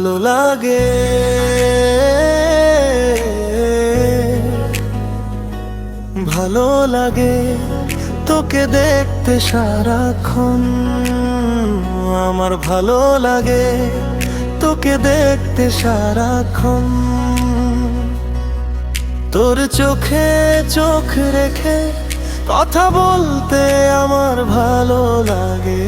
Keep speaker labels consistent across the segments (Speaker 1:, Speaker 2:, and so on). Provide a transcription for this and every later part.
Speaker 1: ভালো লাগে, ভালো লাগে তোকে দেখতে সারাক্ষণ। আমার ভালো লাগে তোকে দেখতে সারাক্ষণ। তোর চোখে চোখ রেখে কথা বলতে আমার ভালো লাগে।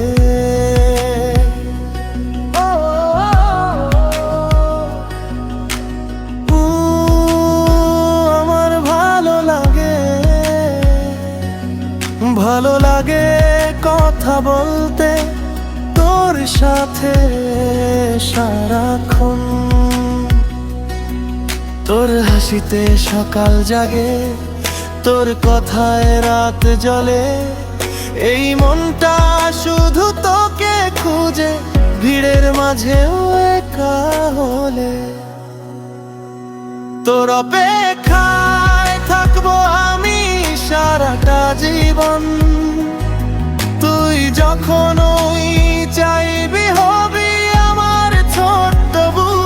Speaker 1: আমার ভালো লাগে, ভালো লাগে কথা বলতে তোর সাথে সারাক্ষণ। তোর হাসিতে সকাল জাগে, তোর কথায় রাত জ্বলে। এই মনটা শুধু তোকে খুঁজে, ভিড়ের মাঝেও একা হলে। তোর অপেক্ষায় থাকবো আমি সারাটা জীবন। তুই যখন ওই চাইবি হবি আমার ছোট্ট বউ।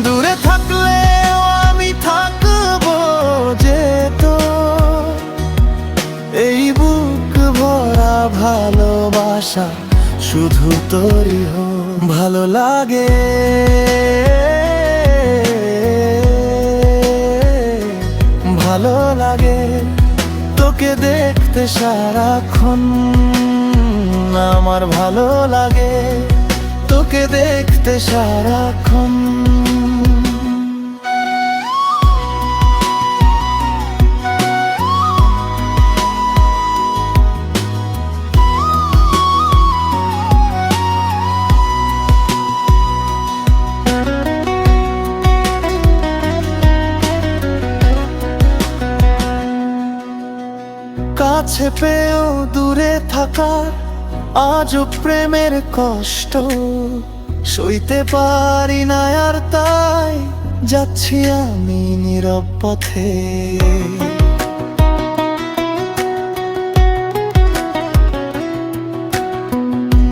Speaker 1: দূরে থাকলেও আমি থাকবো যে তোর। এই বুক ভরা ভালোবাসা শুধু তোরই হোক। ভালো লাগে, ভালো লাগে তোকে দেখতে সারাক্ষণ। আমার ভালো লাগে তোকে দেখতে সারাক্ষণ। কাছে পেয়েও দূরে থাকার আজও প্রেমের কষ্ট সইতে পারি না আর, তাই যাচ্ছি আমি নীরব পথে।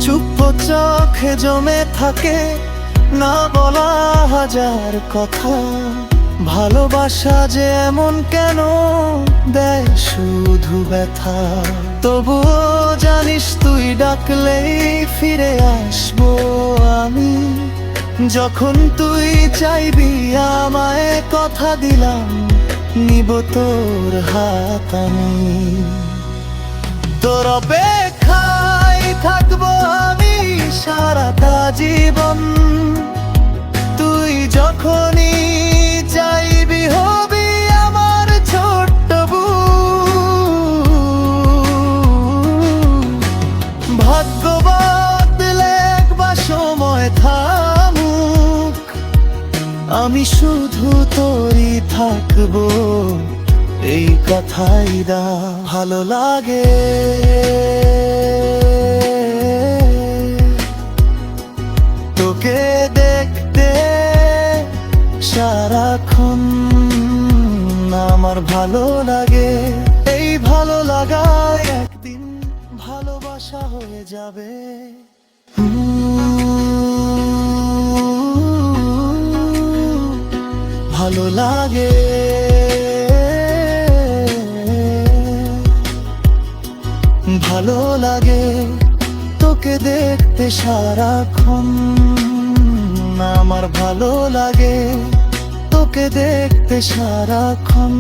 Speaker 1: চুপ চোখে জমে থাকে না বলা হাজার কথা। ভালোবাসা যে এমন কেন দেয় শুধু ব্যথা। তবুও জানিস তুই ডাকলেই ফিরে আসবো আমি। যখন তুই চাইবি আমায় কথা দিলাম, নিব তোর হাত আমি। তোর অপেক্ষায় থাকবো আমি সারাটা জীবন। তুই যখনই চাইবি হবি আমার ছোট্ট বউ। ভাগ্য বদলে একবার সময় থামুক, আমি শুধু তোরই থাকবো এই কথাই দা। ভালো লাগে, তোকে দেখতে সারাক্ষণ। আমার ভালো লাগে, এই ভালো লাগায় একদিন ভালোবাসা হয়ে যাবে। ভালো লাগে, ভালো লাগে তোকে দেখতে সারাক্ষণ। আমার ভালো লাগে তোকে দেখতে সারাক্ষণ।